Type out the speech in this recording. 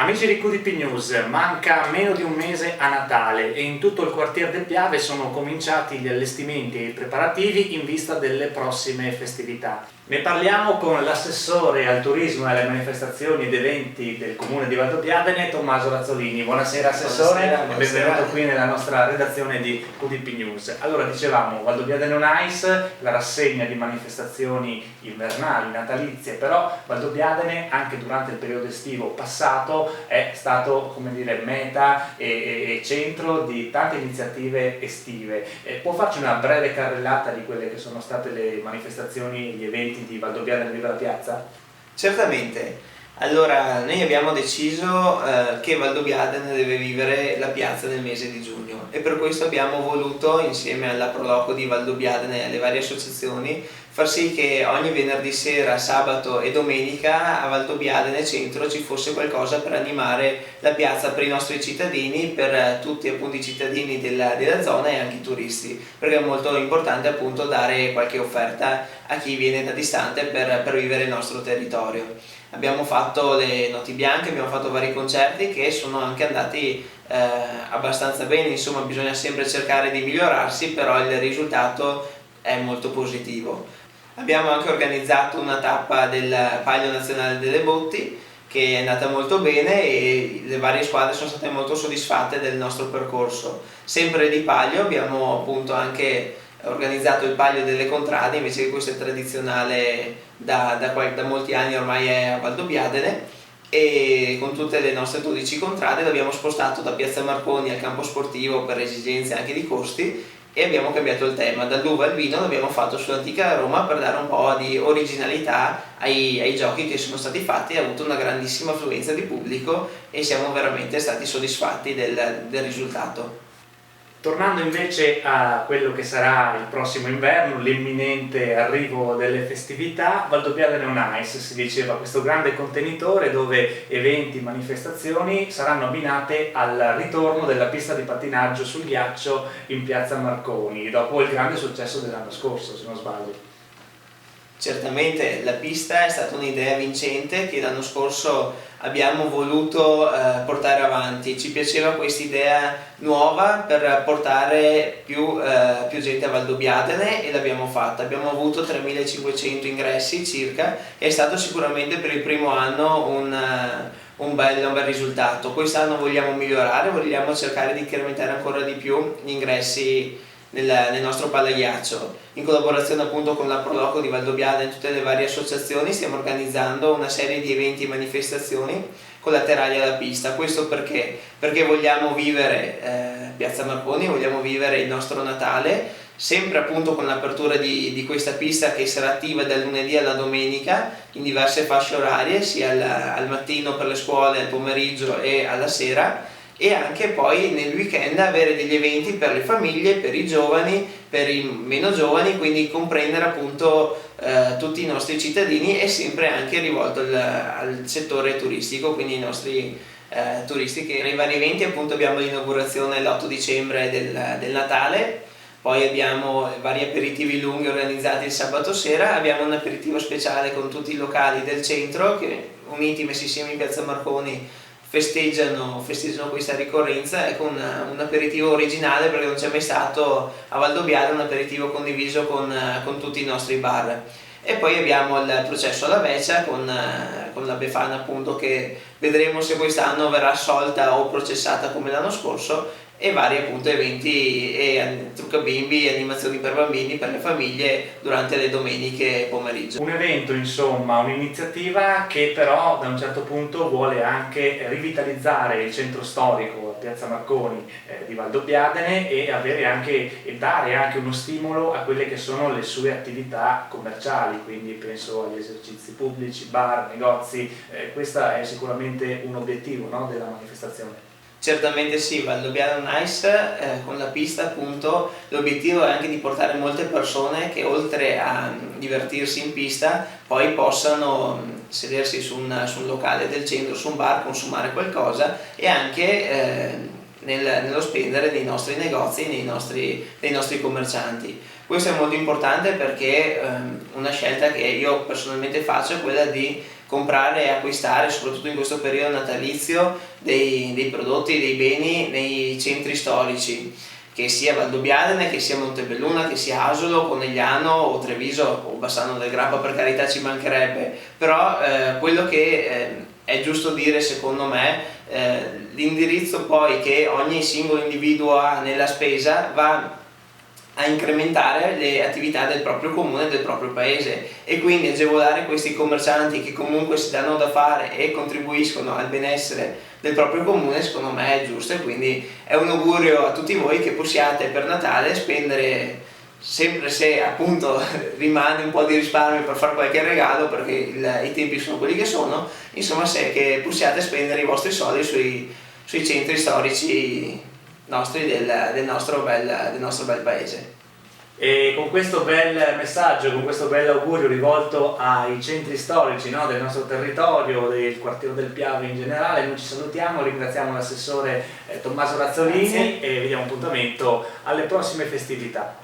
Amici di QDP News, manca meno di un mese a Natale e in tutto il quartier del Piave sono cominciati gli allestimenti e i preparativi in vista delle prossime festività. Ne parliamo con l'assessore al turismo e alle manifestazioni ed eventi del comune di Valdobbiadene, Tommaso Razzolini. Buonasera assessore. Buonasera. E benvenuto qui nella nostra redazione di QDP News. Allora, dicevamo, Valdobbiadene on Ice, la rassegna di manifestazioni invernali, natalizie, però Valdobbiadene anche durante il periodo estivo passato è stato, come dire, meta e centro di tante iniziative estive. Può farci una breve carrellata di quelle che sono state le manifestazioni e gli eventi di Valdobbiadene Viva la Piazza? Certamente. Allora, noi abbiamo deciso che Valdobbiadene deve vivere la piazza nel mese di giugno e per questo abbiamo voluto, insieme alla Proloco di Valdobbiadene e alle varie associazioni, far sì che ogni venerdì sera, sabato e domenica a Valdobbiadene Centro ci fosse qualcosa per animare la piazza per i nostri cittadini, per tutti appunto i cittadini della zona e anche i turisti, perché è molto importante appunto dare qualche offerta a chi viene da distante per vivere il nostro territorio. Abbiamo fatto le notti bianche, abbiamo fatto vari concerti che sono anche andati abbastanza bene, insomma bisogna sempre cercare di migliorarsi, però il risultato è molto positivo. Abbiamo anche organizzato una tappa del Palio Nazionale delle Botti che è andata molto bene e le varie squadre sono state molto soddisfatte del nostro percorso. Sempre di Palio abbiamo appunto anche organizzato il Palio delle Contrade, invece che questo è tradizionale da molti anni ormai è a Valdobbiadene, e con tutte le nostre 12 contrade l'abbiamo spostato da Piazza Marconi al campo sportivo per esigenze anche di costi e abbiamo cambiato il tema, dall'uva al vino l'abbiamo fatto sull'antica Roma per dare un po' di originalità ai giochi che sono stati fatti, e ha avuto una grandissima affluenza di pubblico e siamo veramente stati soddisfatti del risultato. Tornando invece a quello che sarà il prossimo inverno, l'imminente arrivo delle festività, Valdobbiadene on Ice, si diceva, questo grande contenitore dove eventi, manifestazioni saranno abbinate al ritorno della pista di pattinaggio sul ghiaccio in Piazza Marconi, dopo il grande successo dell'anno scorso, se non sbaglio. Certamente la pista è stata un'idea vincente che l'anno scorso abbiamo voluto portare avanti. Ci piaceva questa idea nuova per portare più gente a Valdobbiadene e l'abbiamo fatta. Abbiamo avuto 3.500 ingressi circa e è stato sicuramente per il primo anno un bel risultato. Quest'anno vogliamo migliorare, vogliamo cercare di incrementare ancora di più gli ingressi nel nostro palaghiaccio. In collaborazione appunto con la Proloco di Valdobbiadene e tutte le varie associazioni stiamo organizzando una serie di eventi e manifestazioni collaterali alla pista. Questo perché? Perché vogliamo vivere Piazza Marconi, vogliamo vivere il nostro Natale, sempre appunto con l'apertura di questa pista che sarà attiva dal lunedì alla domenica in diverse fasce orarie, sia al mattino per le scuole, al pomeriggio e alla sera, e anche poi nel weekend avere degli eventi per le famiglie, per i giovani, per i meno giovani, quindi comprendere appunto tutti i nostri cittadini e sempre anche rivolto al settore turistico, quindi i nostri turisti. Che nei vari eventi appunto abbiamo l'inaugurazione l'8 dicembre del Natale, poi abbiamo vari aperitivi lunghi organizzati il sabato sera, abbiamo un aperitivo speciale con tutti i locali del centro che uniti messi insieme in Piazza Marconi festeggiano questa ricorrenza, ecco un aperitivo originale perché non c'è mai stato a Valdobbiadene un aperitivo condiviso con tutti i nostri bar. E poi abbiamo il processo alla vecchia con la Befana appunto, che vedremo se quest'anno verrà assolta o processata come l'anno scorso, e vari appunto eventi e trucca bimbi, animazioni per bambini, per le famiglie durante le domeniche pomeriggio. Un evento, insomma, un'iniziativa che però da un certo punto vuole anche rivitalizzare il centro storico, Piazza Marconi di Valdobbiadene, e dare anche uno stimolo a quelle che sono le sue attività commerciali, quindi penso agli esercizi pubblici, bar, negozi. Questo è sicuramente un obiettivo, no, della manifestazione. Certamente sì, Valdobbiadene on Ice con la pista appunto l'obiettivo è anche di portare molte persone che oltre a divertirsi in pista poi possano sedersi su un locale del centro, su un bar, consumare qualcosa e anche nello spendere nei nostri negozi, nei nostri commercianti. Questo è molto importante perché una scelta che io personalmente faccio è quella di comprare e acquistare, soprattutto in questo periodo natalizio, dei prodotti, dei beni nei centri storici, che sia Valdobbiadene, che sia Montebelluna, che sia Asolo, Conegliano o Treviso o Bassano del Grappa, per carità, ci mancherebbe, però quello che è giusto dire secondo me, l'indirizzo poi che ogni singolo individuo ha nella spesa va a incrementare le attività del proprio comune, del proprio paese, e quindi agevolare questi commercianti che comunque si danno da fare e contribuiscono al benessere del proprio comune, secondo me è giusto, e quindi è un augurio a tutti voi che possiate per Natale spendere, sempre se appunto rimane un po' di risparmio per fare qualche regalo, perché i tempi sono quelli che sono, insomma, che possiate spendere i vostri soldi sui centri storici nostri del nostro bel paese. E con questo bel messaggio, con questo bel augurio rivolto ai centri storici, no, del nostro territorio, del quartiere del Piave in generale, noi ci salutiamo, ringraziamo l'assessore Tommaso Razzolini. Grazie. E vi diamo appuntamento alle prossime festività.